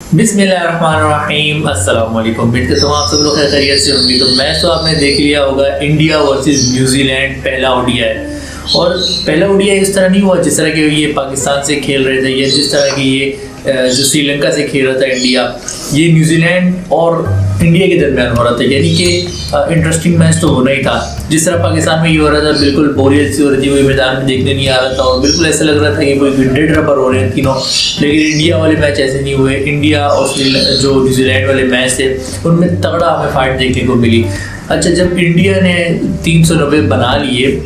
बिस्मिल्लाहिर्रहमानिर्रहीम। अस्सलाम वालेकुम। उम्मीद करता हूँ आप सब लोग खैरियत से होंगे। तो मैच तो आपने देख लिया होगा, इंडिया वर्सेस न्यूजीलैंड पहला ओडीआई। और पहला ओडीआई इस तरह नहीं हुआ जिस तरह के ये पाकिस्तान से खेल रहे थे या जिस तरह की ये जो श्रीलंका से खेल रहा था इंडिया। ये न्यूजीलैंड और इंडिया के दरमियान हो रहा था, यानी कि इंटरेस्टिंग मैच तो होना ही था। जिस तरह पाकिस्तान में ये हो रहा था, बिल्कुल बोरियत सी हो रही थी, कोई मैदान में देखने नहीं आ रहा था और बिल्कुल ऐसा लग रहा था कि कोई विंडेड रबर हो रहे हैं तीनों। लेकिन इंडिया वाले मैच ऐसे नहीं हुए। इंडिया और जो न्यूजीलैंड वाले मैच थे उनमें तगड़ा हमें फाइट देखने को मिली। अच्छा, जब इंडिया ने 390 बना लिए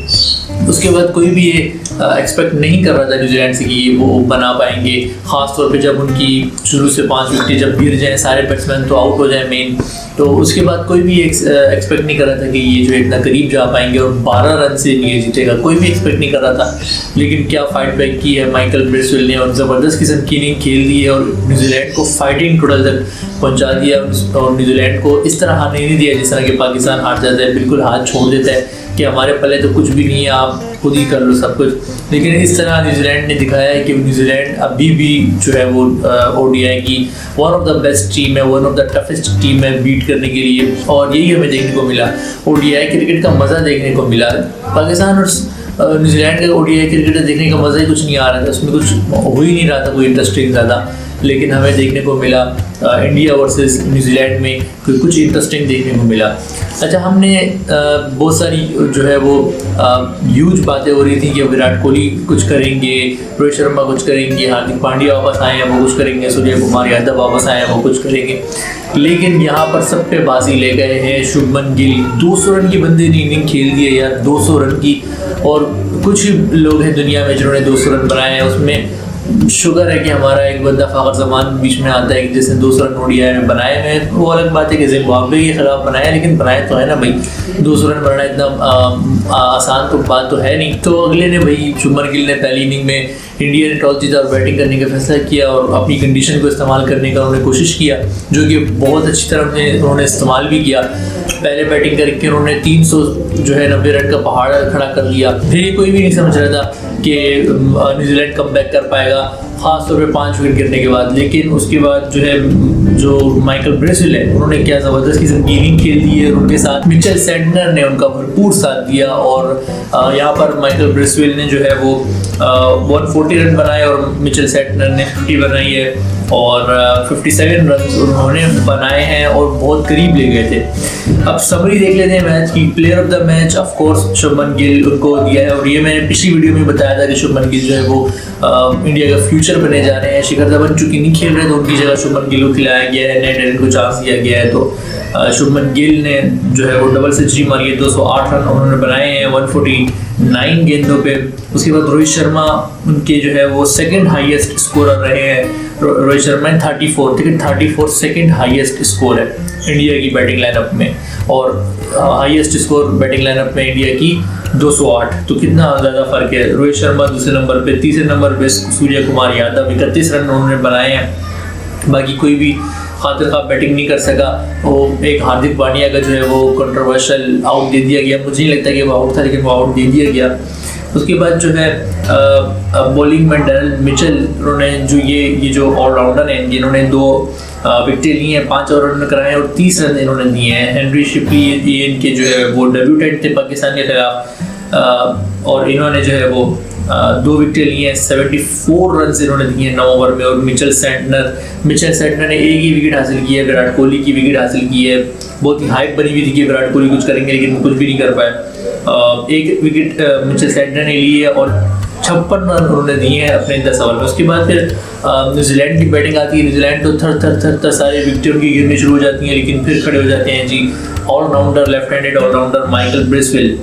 उसके बाद कोई भी ये एक्सपेक्ट नहीं कर रहा था न्यूजीलैंड से कि वो बना पाएंगे, ख़ास तौर पे जब उनकी शुरू से 5 विकेट जब गिर जाएं, सारे बैट्समैन तो आउट हो जाए मेन। तो उसके बाद कोई भी एक्सपेक्ट नहीं कर रहा था कि ये जो इतना करीब जा पाएंगे और 12 रन से ये जीतेगा, कोई भी एक्सपेक्ट नहीं कर रहा था। लेकिन क्या फाइट बैक की है माइकल ब्रेसवेल ने और ज़बरदस्त किस्म की इनिंग खेल दी है और न्यूजीलैंड को फाइटिंग टोटल तक पहुँचा दिया और न्यूजीलैंड को इस तरह हारने नहीं दिया जिस तरह कि पाकिस्तान हार जाता है, बिल्कुल हाथ छोड़ देता है कि हमारे पल्ले तो कुछ भी नहीं है, आप खुद ही कर लो सब कुछ। लेकिन इस तरह न्यूजीलैंड ने दिखाया है कि न्यूजीलैंड अभी भी जो है वो ओडीआई की one of the best team है, one of the toughest team है बीट करने के लिए। और यही हमें देखने को मिला, ओडीआई क्रिकेट का मज़ा देखने को मिला। पाकिस्तान और न्यूजीलैंड का ओडीआई क्रिकेट देखने का मज़ा ही कुछ नहीं आ रहा था, उसमें कुछ हो ही नहीं रहा था कोई इंटरेस्टिंग ज़्यादा। लेकिन हमें देखने को मिला इंडिया वर्सेस न्यूजीलैंड में कुछ इंटरेस्टिंग देखने को मिला। अच्छा, हमने बहुत सारी जो है वो ह्यूज बातें हो रही थी कि विराट कोहली कुछ करेंगे, रोहित शर्मा कुछ करेंगे, हार्दिक पांड्या वापस आए हैं वो कुछ करेंगे, सूर्य कुमार यादव वापस आए हैं वो कुछ करेंगे। लेकिन यहाँ पर सब पे बाजी ले गए हैं शुभमन गिल। 200 रन की बंदे ने इनिंग खेल दी है यार, 200 रन की। और कुछ ही लोग हैं दुनिया में जिन्होंने 200 रन बनाए हैं। उसमें शुगर है कि हमारा एक बंदा फ़खर जमान बीच में आता है कि जिसने 200 रन ओडीआई में बनाए हैं। वो अलग बात है कि जिम्बाब्वे के खिलाफ बनाया, लेकिन बनाए तो है ना भाई। 200 रन बनाना इतना आसान तो बात तो है नहीं। तो अगले ने भाई शुभमन गिल ने पहली इनिंग में इंडिया ने टॉस जीता और बैटिंग करने का फैसला किया और अपनी कंडीशन को इस्तेमाल करने का उन्होंने कोशिश किया, जो कि बहुत अच्छी तरह उन्होंने इस्तेमाल भी किया। पहले बैटिंग करके उन्होंने 390 रन का पहाड़ खड़ा कर दिया। फिर कोई भी नहीं समझ रहा था कि न्यूजीलैंड कम बैक कर पाएगा, ख़ास तौर पे 5 विकेट गिरने के बाद। लेकिन उसके बाद जो माइकल ब्रेसवेल है उन्होंने क्या ज़बरदस्त किस्म की इनिंग खेल दी है। उनके साथ मिचेल सैंटनर ने उनका भरपूर साथ दिया और यहाँ पर माइकल ब्रेसवेल ने जो है वो 140 रन बनाए और मिचेल सैंटनर ने 50 बनाई है और 57 रन उन्होंने बनाए हैं और बहुत करीब ले गए थे। अब समरी देख लेते हैं मैच की। Player of the match of course Shubman Gill उनको दिया है और ये मैंने पिछली वीडियो में बताया था कि शुभमन गिल जो है वो इंडिया का फ्यूचर बने जा रहे हैं। शिखर धवन चूंकि नहीं खेल रहे तो उनकी जगह शुभमन गिल को खिलाया गया है, नए टैलेंट को चांस दिया गया है। तो शुभमन गिल ने जो है वो डबल सेंचुरी मारी है, 208 रन उन्होंने बनाए हैं 149 गेंदों पे। उसके बाद रोहित शर्मा उनके जो है वो सेकंड हाईएस्ट स्कोरर रहे हैं। Rohit Sharma 34 second highest score है इंडिया की बैटिंग लाइनअप में और हाईएस्ट स्कोर बैटिंग लाइनअप में इंडिया की 208। तो कितना ज़्यादा फ़र्क है। रोहित शर्मा दूसरे नंबर पे, तीसरे नंबर पे सूर्य कुमार यादव 31 रन उन्होंने बनाए हैं। बाकी कोई भी खातिर खा बैटिंग नहीं कर सका। वो एक हार्दिक पांड्या का जो है वो कंट्रोवर्शियल आउट दे दिया गया, मुझे नहीं लगता कि वो आउट था लेकिन वो आउट दे दिया गया। उसके बाद जो है बॉलिंग में डैरेल मिचेल उन्होंने जो ये जो ऑलराउंडर हैं इन्होंने 2 विकेटें ली हैं, 5 रन कराए और 30 रन इन्होंने दिए हैं। हेनरी शिपली ये इनके जो है वो डेब्यूटेंट थे पाकिस्तान के खिलाफ और इन्होंने जो है वो 2 विकेटें ली हैं, 74 रन इन्होंने दिए हैं 9 ओवर में। और मिचेल सैंटनर ने एक ही विकेट हासिल की है, विराट कोहली की विकेट हासिल की है। बहुत ही हाइप बनी हुई थी कि विराट कोहली कुछ करेंगे लेकिन कुछ भी नहीं कर पाए। एक विकेट मिचेल सैंटनर ने ली है और 56 रन उन्होंने दिए हैं अपने 10 ओवर में। उसके बाद फिर न्यूजीलैंड की बैटिंग आती है। न्यूजीलैंड तो थर सारे विकेट उनकी गिरनी शुरू हो जाती हैं, लेकिन फिर खड़े हो जाते हैं जी allrounder, left handed allrounder Michael Bracewell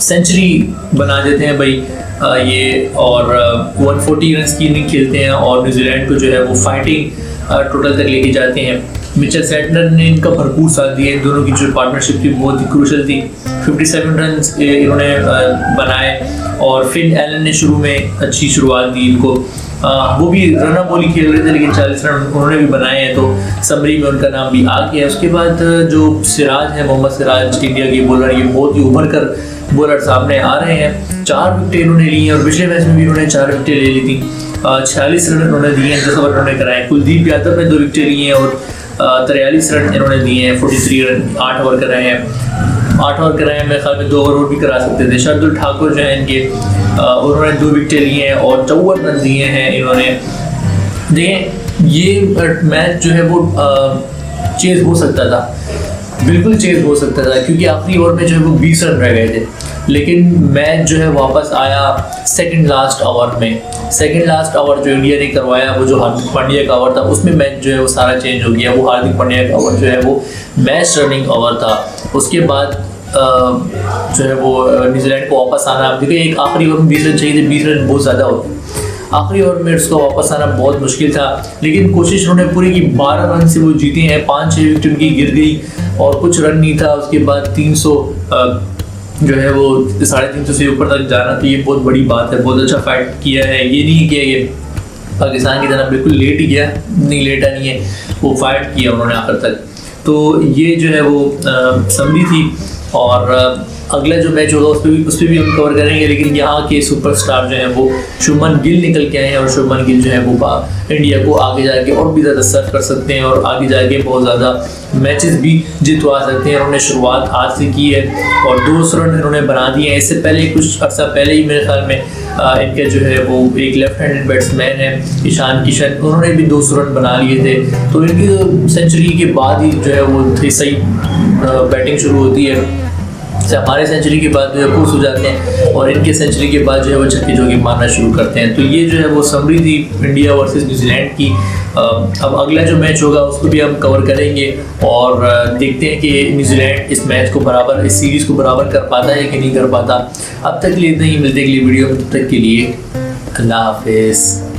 century बना देते हैं भाई ये और 140 रन की इनिंग खेलते हैं और न्यूजीलैंड को जो है वो फाइटिंग टोटल तक लेके जाते हैं। मिचेल सैंटनर ने इनका भरपूर साथ दिया। इन दोनों की जो पार्टनरशिप थी बहुत ही क्रूशल थी। 57 रन इन्होंने बनाए और फिन एलन ने शुरू में अच्छी शुरुआत दी इनको। वो भी रन बॉल खेल रहे थे लेकिन 40 रन उन्होंने भी बनाए हैं, तो समरी में उनका नाम भी आ गया। उसके बाद जो सिराज है, मोहम्मद सिराज इंडिया के बॉलर, ये बहुत ही उभर कर बॉलर सामने आ रहे हैं। 4 विकेटें इन्होंने ली हैं और पिछले मैच में भी इन्होंने 4 विकेटें ले ली थी। 46 रन इन्होंने दिए हैं, 10 ओवर इन्होंने कराए। कुलदीप यादव ने 2 विकेटें लिए हैं और 43 रन इन्होंने दिए हैं, 43 रन, 8 ओवर कराए हैं। 8 ओवर कराए हैं, मेरे ख्याल में 2 ओवर और भी करा सकते थे। शार्दुल ठाकुर जो है इनके, उन्होंने 2 विकेटें लिए हैं और 54 रन दिए हैं इन्होंने। देखें ये मैच जो है वो चेज हो सकता था, बिल्कुल चेज हो सकता था, क्योंकि आखिरी ओवर में जो है वो 20 रन रह गए थे, लेकिन मैच जो है वापस आया सेकंड लास्ट ओवर में। सेकंड लास्ट ओवर जो इंडिया ने करवाया, वो जो हार्दिक पांड्या का ओवर था, उसमें मैच जो है वो सारा चेंज हो गया। वो हार्दिक पांड्या का ओवर जो है वो मैच रनिंग ओवर था। उसके बाद जो है वो न्यूजीलैंड को वापस आना, देखिए एक आखिरी ओवर में 20 रन चाहिए थे, 20 रन बहुत ज़्यादा होते, आखिरी ओवर में उसको वापस आना बहुत मुश्किल था, लेकिन कोशिश उन्होंने पूरी की। 12 रन से वो जीते हैं, 5-6 विकेट उनकी गिर गई और कुछ रन नहीं था। उसके बाद 300 जो है वो 350 से ऊपर तक जाना, तो ये बहुत बड़ी बात है। बहुत अच्छा फाइट किया है, ये नहीं किया ये पाकिस्तान की तरह बिल्कुल लेट ही गया, नहीं लेटा नहीं है, वो फाइट किया उन्होंने आखिर तक। तो ये जो है वो समरी थी, और अगला जो मैच होगा उस पर भी हम कवर करेंगे। लेकिन यहाँ के सुपरस्टार जो हैं वो शुभमन गिल निकल के आए हैं, और शुभमन गिल जो है वो इंडिया को आगे जाके और भी ज़्यादा सर्व कर सकते हैं और आगे जाके बहुत ज़्यादा मैचेस भी जितवा सकते हैं। उन्होंने शुरुआत आज से की है और 200 रन इन्होंने बना दिए हैं। इससे पहले कुछ अर्सा पहले ही मेरे ख्याल में इनके जो है वो एक लेफ्ट हैंडेड बैट्समैन है ईशान किशन, उन्होंने भी 200 रन बना लिए थे। तो इनकी सेंचुरी के बाद ही जो है वो सही बैटिंग शुरू होती है। हमारे सेंचुरी के बाद जो है पुश हो जाते हैं और इनके सेंचुरी के बाद जो है वो छक्के चौके मारना शुरू करते हैं। तो ये जो है वो समरी थी इंडिया वर्सेस न्यूजीलैंड की। अब अगला जो मैच होगा उसको भी हम कवर करेंगे और देखते हैं कि न्यूजीलैंड इस मैच को बराबर, इस सीरीज़ को बराबर कर पाता है कि नहीं कर पाता। अब तक के लिए इतना ही, मिलते अगली वीडियो में, तब तक के लिए अल्लाह हाफिज़।